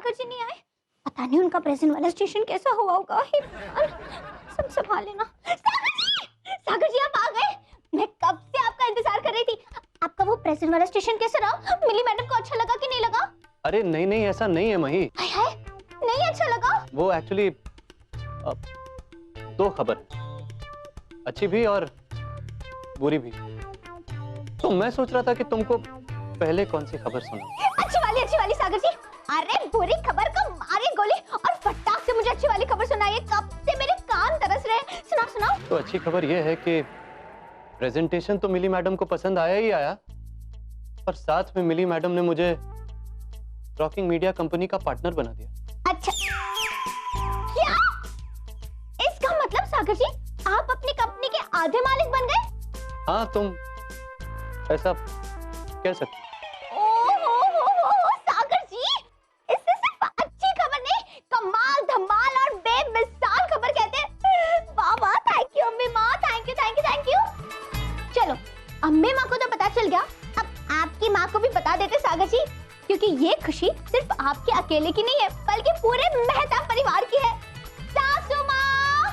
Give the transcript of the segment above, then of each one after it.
सागर जी नहीं आए? पता नहीं उनका प्रेजेंट वाला स्टेशन कैसा हुआ होगा। सब संभाल लेना। सागर जी आप आ गए। मैं कब से आपका इंतजार कर रही थी। आपका वो प्रेजेंट वाला स्टेशन कैसा रहा? मिली मैडम को अच्छा लगा कि नहीं लगा? अरे नहीं नहीं, ऐसा नहीं है मही। हाय हाय, नहीं अच्छा लगा? वो एक्चुअली दो खबर, अच्छी भी और बुरी भी। तो मैं सोच रहा था कि तुमको पहले कौन सी खबर सुनाऊं? अच्छी वाली सागर जी। अरे बुरी खबर को मारे गोली और फटाक से मुझे अच्छी वाली खबर सुनाइए। कब से मेरे कान तरस रहे हैं। सुनाओ। तो अच्छी खबर यह है कि प्रेजेंटेशन तो मिली मैडम को पसंद आया ही आया, और साथ में मिली मैडम ने मुझे रॉकिंग मीडिया कंपनी का पार्टनर बना दिया। अच्छा, क्या इसका मतलब सागर जी आप अपनी कंपनी के आधे मालिक बन गए? हाँ, तुम ऐसा कह सकते। सागर जी, इससे सिर्फ अच्छी खबर नहीं, कमाल धमाल और बेमिसाल खबर कहते हैं। वाह वाह, थैंक यू अम्मी माँ, थैंक यू। चलो, अम्मी माँ को तो पता चल गया, अब आपकी माँ को भी बता देते सागर जी, क्योंकि ये खुशी सिर्फ आपके अकेले की नहीं है, बल्कि पूरे मेहता परिवार की है। सासू माँ,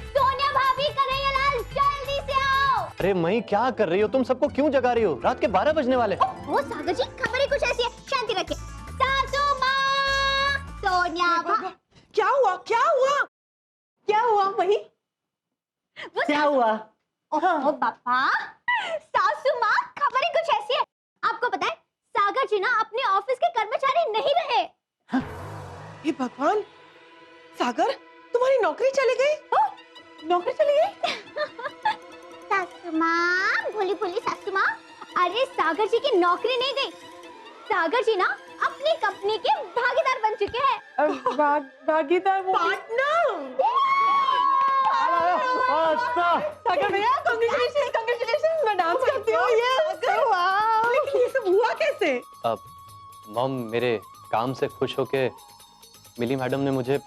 सोनिया भाभी, कन्हैया लाल, जल्दी से आओ। अरे मई, क्या कर रही हो तुम? सबको क्यों जगा रही हो? रात के 12 बजने वाले। वो सागर जी, खबर ही कुछ ऐसी है, शांति रखिए। सासू माँ, सोनिया भाभी। क्या हुआ वही? क्या हुआ? ओह पापा, सासू माँ, खबर ही कुछ ऐसी है। आपको पता है, सागर जी ना अपने ऑफिस के कर्मचारी नहीं रहे। हे भगवान, सागर तुम्हारी नौकरी चली गई? नौकरी चली गई? सासू माँ, भोली सासू माँ, अरे सागर जी की नौकरी नहीं गई, सागर जी ना अपनी कंपनी के भागीदार बन चुके हैं। भागीदार, पार्टनर। सागर भैया, कांग्रेचुलेशन, मैं डांस करती हूँ। लेकिन ये सब हुआ कैसे? अब मॉम, मेरे काम से खुश होके मिली मैडम ने मुझे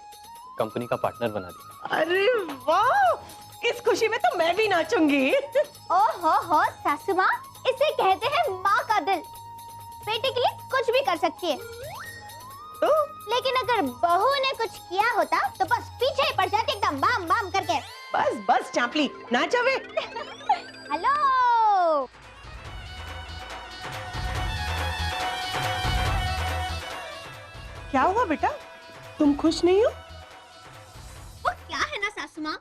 कंपनी का पार्टनर बना दिया। अरे वाह, इस खुशी में तो मैं भी नाचूंगी। ओहो सासू माँ, इसे कहते हैं माँ का दिल। बेटे के लिए कुछ भी कर सकती है, तो? लेकिन अगर बहू ने कुछ किया होता तो बस पीछे ही पड़ जाती एकदम बाम बाम करके। बस चापली, नाच अबे। हेलो, क्या हुआ बेटा, तुम खुश नहीं हो? वो क्या है ना सासू माँ,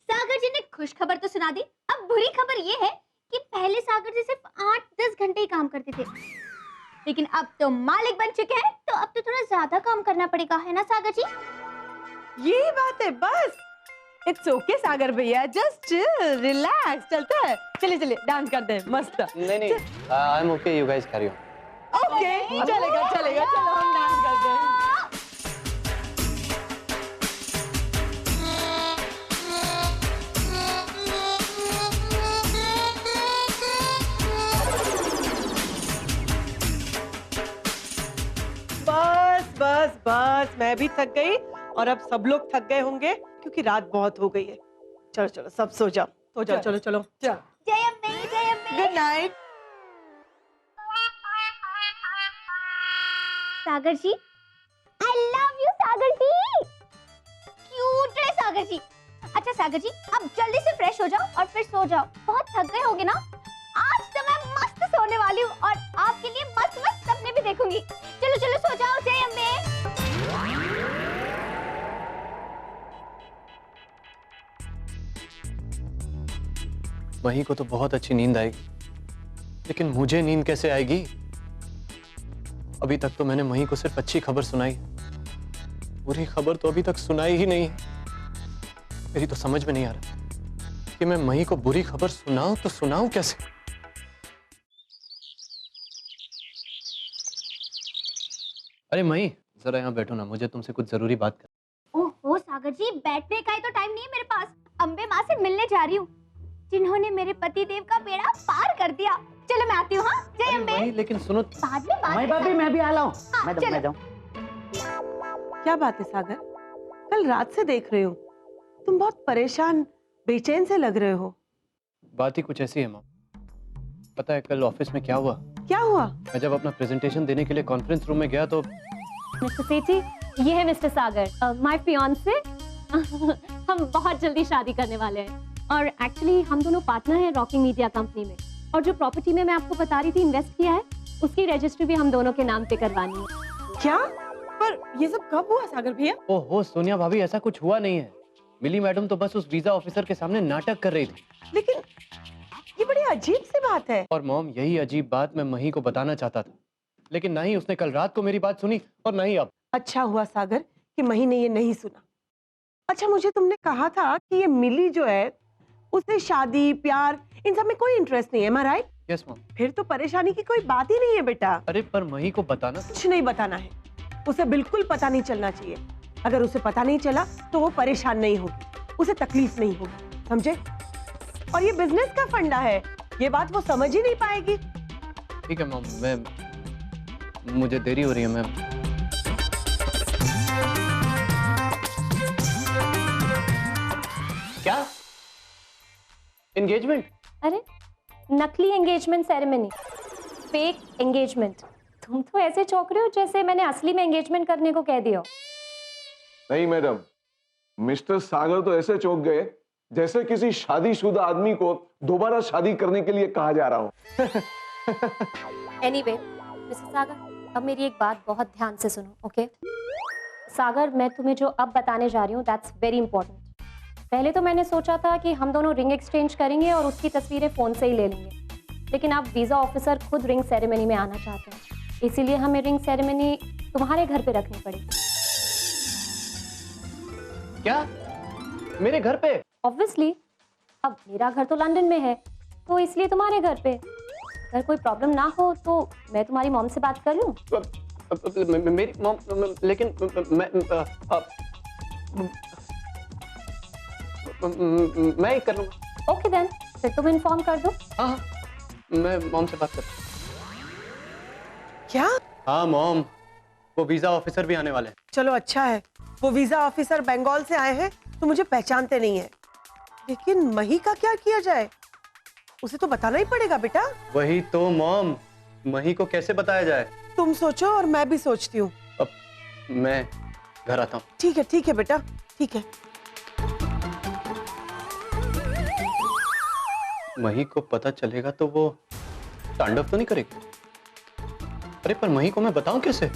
सागर जी ने खुश खबर तो सुना दी, अब बुरी खबर ये है कि पहले सागर जी सिर्फ 8-10 घंटे ही काम करते थे, लेकिन अब तो मालिक बन चुके हैं, तो अब तो थोड़ा ज्यादा काम करना पड़ेगा, है ना सागर जी? यही बात है, बस इट्स ओके सागर भैया, जस्ट रिलैक्स, चलता है। चलिए डांस करते हैं, मस्त। नहीं, I am okay, you guys carry on. Okay, चलेगा, चलो हम डांस करते हैं। बस मैं भी थक गई, और अब सब लोग थक गए होंगे, क्योंकि रात बहुत हो गई है। चलो सब सो जाओ, चलो। जय अम्बे, जय Ambe. Good night. Sagar ji, I love you Sagar ji, cute है सागर जी। अच्छा सागर जी, अब जल्दी से फ्रेश हो जाओ और फिर सो जाओ, बहुत थक गए होगे ना। आज तो मैं मस्त सोने वाली हूँ और आपके लिए मस्त मस्त सपने भी देखूंगी। चलो सो जाओ, जय अम्बे। मही को तो बहुत अच्छी नींद आएगी, लेकिन मुझे नींद कैसे आएगी? अभी तक तो मैंने मही को सिर्फ अच्छी खबर सुनाई, बुरी खबर तो अभी तक सुनाई ही नहीं। मेरी तो समझ में नहीं आ रहा कि मैं मही को बुरी खबर सुनाऊं तो सुनाऊं कैसे। अरे मही, जरा यहाँ बैठो ना, मुझे तुमसे कुछ जरूरी बात कर। ओहो सागर जी, बैठने का ही तो टाइम नहीं है मेरे पास, अम्बे माँ से मिलने जा रही हूँ, जिन्होंने मेरे पति देव का बेड़ा पार कर दिया। चलो मैं आती हूँ। हाँ, जय अम्बे। लेकिन सुनो, बाद में भाभी मैं भी आ रहा हूँ। मैं जाऊँ। क्या बात है सागर, कल रात से देख रहे हो, तुम बहुत परेशान बेचैन से लग रहे हो। बात ही कुछ ऐसी है माँ। पता है कल ऑफिस में क्या हुआ? क्या हुआ? मैं जब अपना प्रेजेंटेशन देने के लिए कॉन्फ्रेंस रूम में गया तो मिस्टर सेठी, ये है मिस्टर सागर, माय फियांसे। हम बहुत जल्दी शादी करने वाले हैं और एक्चुअली हम दोनों पार्टनर हैं रॉकिंग मीडिया कंपनी में, और जो प्रॉपर्टी में मैं आपको बता रही थी इन्वेस्ट किया है, उसकी रजिस्ट्री भी हम दोनों के नाम पे करवानी है। क्या? पर ये सब कब हुआ सागर भैया? ओहो सोनिया भाभी, ऐसा कुछ हुआ नहीं है। मिली मैडम तो बस उस वीजा ऑफिसर के सामने नाटक कर रही थी। लेकिन ये बड़ी अजीब सी बात है। और मॉम, यही अजीब बात मैं मही को बताना चाहता था, लेकिन ना ही उसने कल रात को मेरी बात सुनी और ना ही अब। अच्छा हुआ सागर कि मही ने ये नहीं सुना। अच्छा, मुझे तुमने कहा था कि ये मिली जो है उसे शादी प्यार इन सब में कोई इंटरेस्ट नहीं है, am I right? Yes mom. फिर तो परेशानी की कोई बात ही नहीं है बेटा। अरे पर मही को बताना। कुछ नहीं बताना है, उसे बिल्कुल पता नहीं चलना चाहिए। अगर उसे पता नहीं चला तो वो परेशान नहीं होगी, उसे तकलीफ नहीं होगी, समझे? और ये बिजनेस का फंडा है, ये बात वो समझ ही नहीं पाएगी। ठीक है मॉम, मुझे देरी हो रही है मैम। क्या एंगेजमेंट? अरे नकली एंगेजमेंट सेरेमनी, फेक एंगेजमेंट। तुम तो ऐसे चौंक रहे हो जैसे मैंने असली में एंगेजमेंट करने को कह दिया। नहीं मैडम, मिस्टर सागर तो ऐसे चौंक गए जैसे किसी शादीशुदा आदमी को दोबारा शादी करने के लिए कहा जा रहा हो। एनीवे, मिस्टर सागर, अब मेरी एक बात बहुत ध्यान से सुनो, ओके? सागर, मैं तुम्हें जो अब बताने जा रही हूँ दैट्स वेरी इंपॉर्टेंट। पहले तो मैंने सोचा था कि हम दोनों रिंग एक्सचेंज करेंगे और उसकी तस्वीरें फोन से ही ले लेंगे, लेकिन अब वीजा ऑफिसर खुद रिंग सेरेमनी में आना चाहते हैं, इसीलिए हमें रिंग सेरेमनी तुम्हारे घर पे रखनी पड़ेगी। क्या? मेरे घर पे? ऑब्वियसली, अब मेरा घर तो लंदन में है, तो इसलिए तुम्हारे घर पे। अगर कोई प्रॉब्लम ना हो तो मैं तुम्हारी मॉम से बात कर लूं? मेरी मॉम, लेकिन मैं ही कर लूंगा। ओके देन, फिर तुम इन्फॉर्म कर दो। हाँ, मैं मॉम से बात कर। क्या? हाँ मॉम, वो वीजा ऑफिसर भी आने वाले हैं। चलो अच्छा है, वो वीजा ऑफिसर बंगाल से आए हैं तो मुझे पहचानते नहीं है, लेकिन मही का क्या किया जाए? उसे तो बताना ही पड़ेगा बेटा। वही तो मॉम, मही को कैसे बताया जाए? तुम सोचो और मैं भी सोचती हूँ। अब मैं घर आता हूँ। ठीक है बेटा, ठीक है। मही को पता चलेगा तो वो तांडव तो नहीं करेगी? अरे पर मही को मैं बताऊं कैसे?